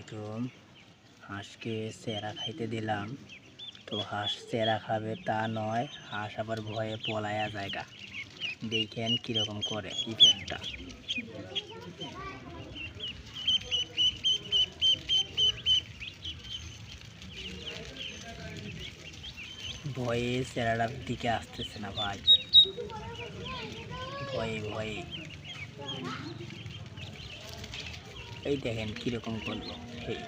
আলাইকুম। হাঁসকে চেরা খাইতে দিলাম, তো হাঁস চেরা খাবে তা নয়, হাঁস আবার ভয়ে পলায়া জায়গা। দেখেন কিরকম করে ইফেক্টটা। ভয়ে চেরাটার দিকে আসতেছে না ভাই, ভয়ে ভয়ে। এই দেখেন কিরকম করলো। এই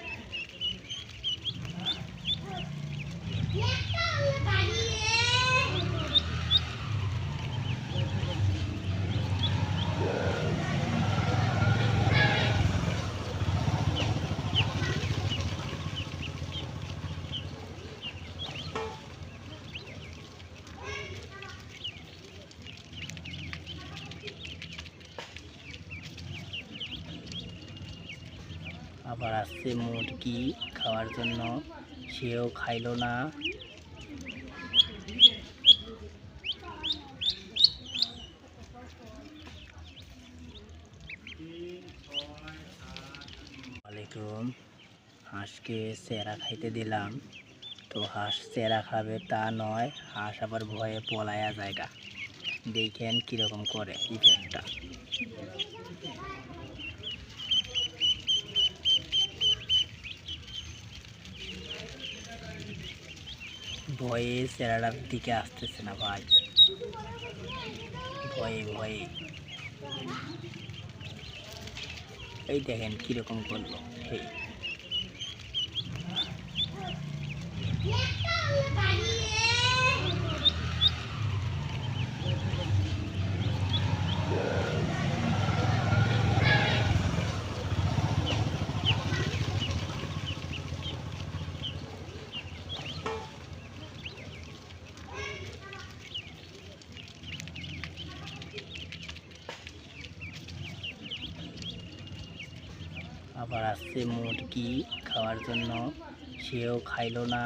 আবার আসছে মুরগি খাওয়ার জন্য, সেও খাইলো না। আলাইকুম। হাঁসকে চেরা খাইতে দিলাম, তো হাঁস চেরা খাবে তা নয়, হাঁস আবার ভয়ে পলায়া জায়গা। দেখেন কিরকম করে ইফেক্টটা। ভয়ে চেরাটার দিকে আসতেছে না ভাই, ভয়ে ভয়ে। এই দেখেন কিরকম করলো। এই আবার আসছে মুরগি খাওয়ার জন্য, সেও খাইলো না।